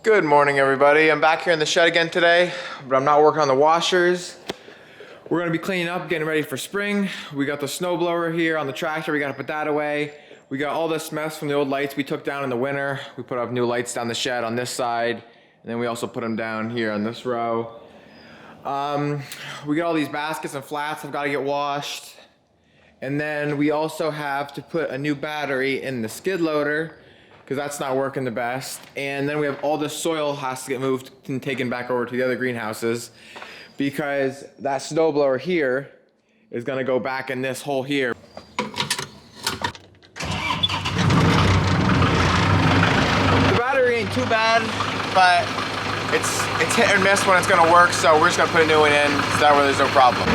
Good morning, everybody. I'm back here in the shed again today, but I'm not working on the washers. We're gonna be cleaning up, getting ready for spring. We got the snowblower here on the tractor. We gotta put that away. We got all this mess from the old lights we took down in the winter. We put up new lights down the shed on this side, and then we also put them down here on this row. We got all these baskets and flats have got to get washed. And then we also have to put a new battery in the skid loader because that's not working the best. And then we have all the soil has to get moved and taken back over to the other greenhouses because that snowblower here is gonna go back in this hole here. The battery ain't too bad, but it's hit and miss when it's gonna work, so we're just gonna put a new one in so that way there's no problem.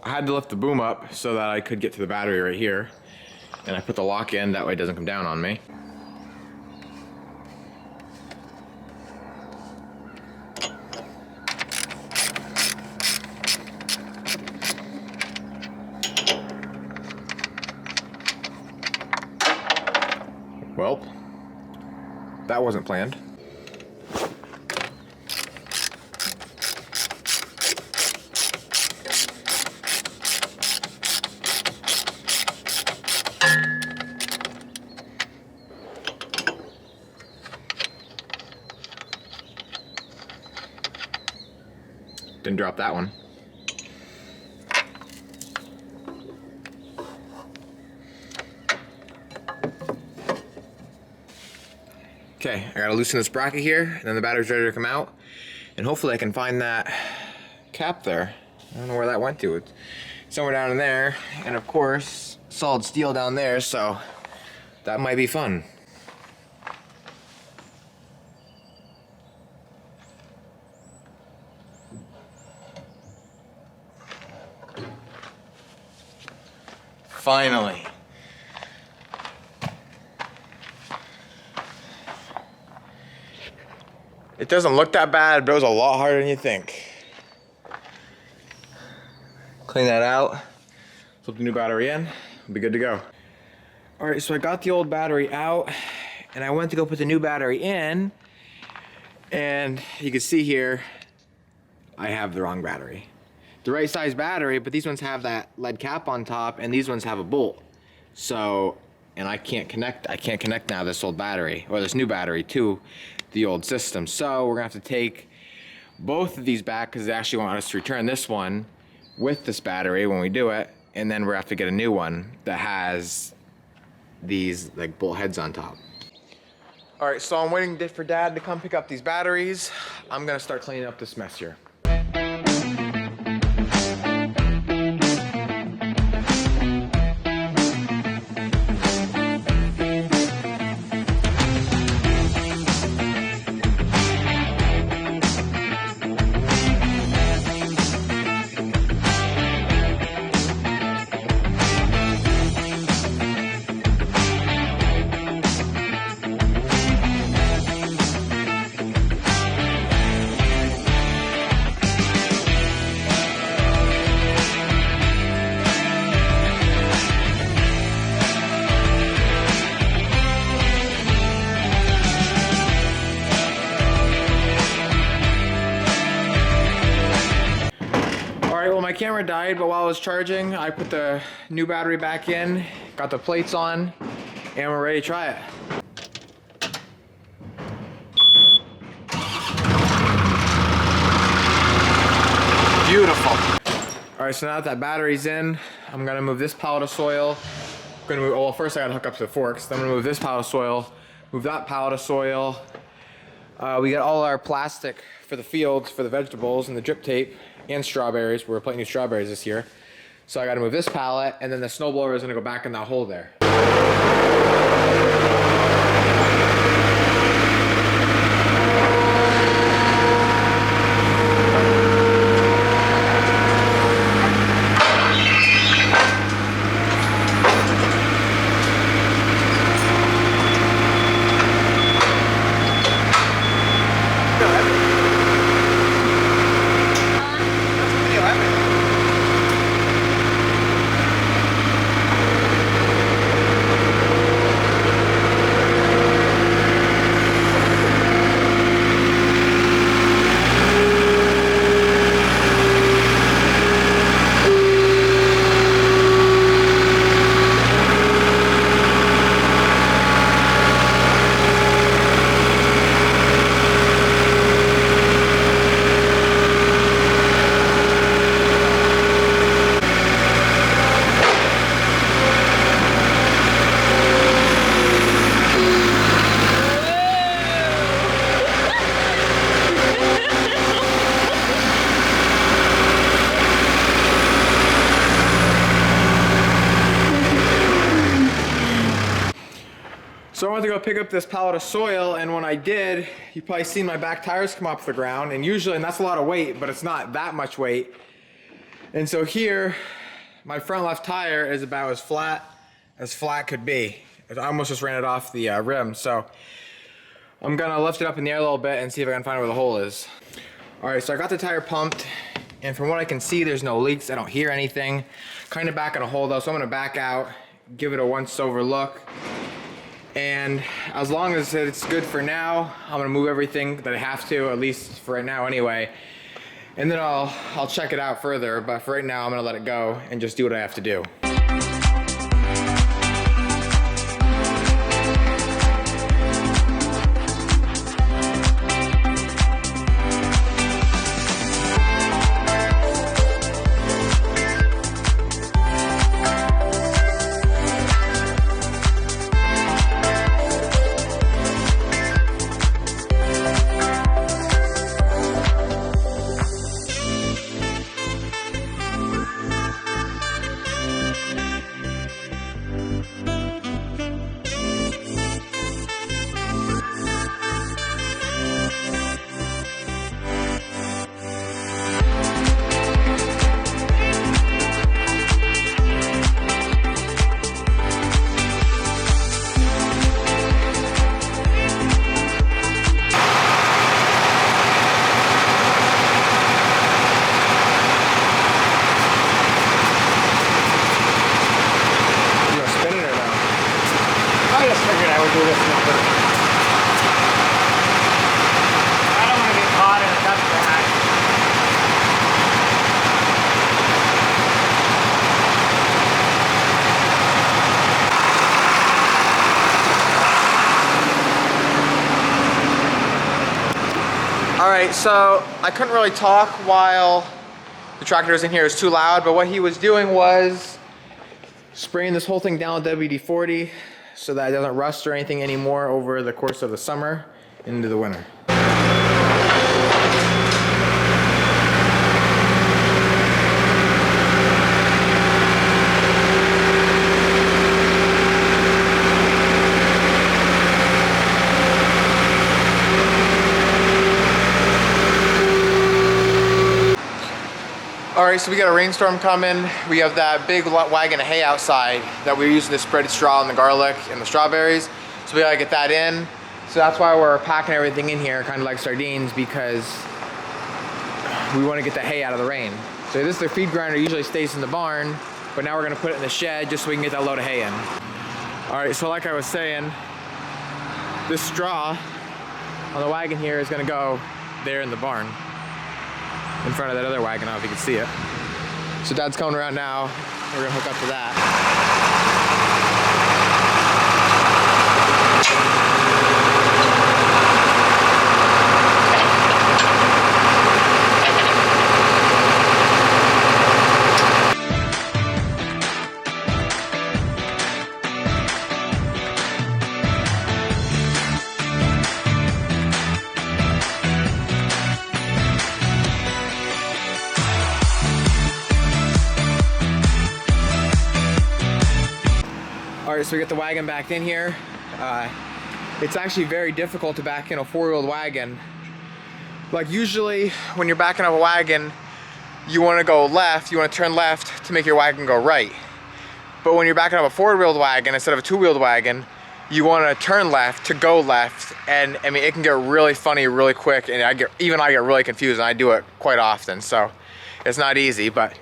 I had to lift the boom up so that I could get to the battery right here. And I put the lock in, that way it doesn't come down on me. Well, that wasn't planned. Didn't drop that one. Okay, I gotta loosen this bracket here, and then the battery's ready to come out. And hopefully I can find that cap there. I don't know where that went to. It's somewhere down in there. And of course, solid steel down there, so that might be fun. Finally. It doesn't look that bad, but it was a lot harder than you think. Clean that out, flip the new battery in, we'll be good to go. All right, so I got the old battery out, and I went to go put the new battery in, and you can see here, I have the wrong battery. The right size battery, but these ones have that lead cap on top, and these ones have a bolt. So, and I can't connect now this old battery, or this new battery to the old system. So we're gonna have to take both of these back because they actually want us to return this one with this battery when we do it, and then we're gonna have to get a new one that has these like bolt heads on top. All right, so I'm waiting for Dad to come pick up these batteries. I'm gonna start cleaning up this mess here. My camera died, but while I was charging, I put the new battery back in, got the plates on, and we're ready to try it. Beautiful. All right, so now that battery's in, I'm gonna move this pallet of soil. Well, first I gotta hook up to the forks, then I'm gonna move this pallet of soil, move that pallet of soil. We got all our plastic for the fields, for the vegetables, and the drip tape, and strawberries. We're planting new strawberries this year. So I gotta move this pallet, and then the snowblower is gonna go back in that hole there. pick up this pallet of soil, and when I did, you probably seen my back tires come off the ground, and that's a lot of weight, but it's not that much weight. And so here, my front left tire is about as flat could be. I almost just ran it off the rim, so I'm gonna lift it up in the air a little bit and see if I can find where the hole is. All right, so I got the tire pumped, and from what I can see, there's no leaks. I don't hear anything. Kind of back in a hole though, so I'm gonna back out, give it a once over look. And as long as it's good for now, I'm gonna move everything that I have to, at least for right now anyway. And then I'll check it out further, but for right now I'm gonna let it go and just do what I have to do. Alright, so I couldn't really talk while the tractor was in here. It was too loud, but what he was doing was spraying this whole thing down with WD-40 so that it doesn't rust or anything anymore over the course of the summer into the winter. Alright, so we got a rainstorm coming. We have that big wagon of hay outside that we're using to spread straw and the garlic and the strawberries. So we gotta get that in. So that's why we're packing everything in here, kind of like sardines, because we want to get the hay out of the rain. So this is the feed grinder, usually stays in the barn, but now we're gonna put it in the shed just so we can get that load of hay in. Alright, so like I was saying, this straw on the wagon here is gonna go there in the barn, in front of that other wagon. I don't know if you can see it. So Dad's coming around now. We're gonna hook up to that. Alright, so we get the wagon back in here. It's actually very difficult to back in a four-wheeled wagon. Like usually when you're backing up a wagon, you want to go left, you want to turn left to make your wagon go right. But when you're backing up a four-wheeled wagon instead of a two-wheeled wagon, you want to turn left to go left. And I mean, it can get really funny really quick, and I get really confused, and I do it quite often. So it's not easy, but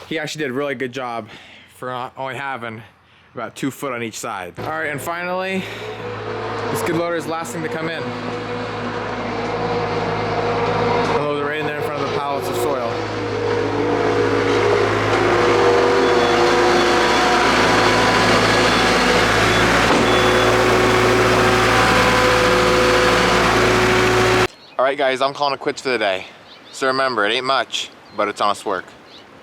he actually did a really good job for only having about 2 foot on each side. All right, and finally, the skid loader is the last thing to come in. I'll load it right in there in front of the pallets of soil. All right, guys, I'm calling it quits for the day. So remember, it ain't much, but it's honest work.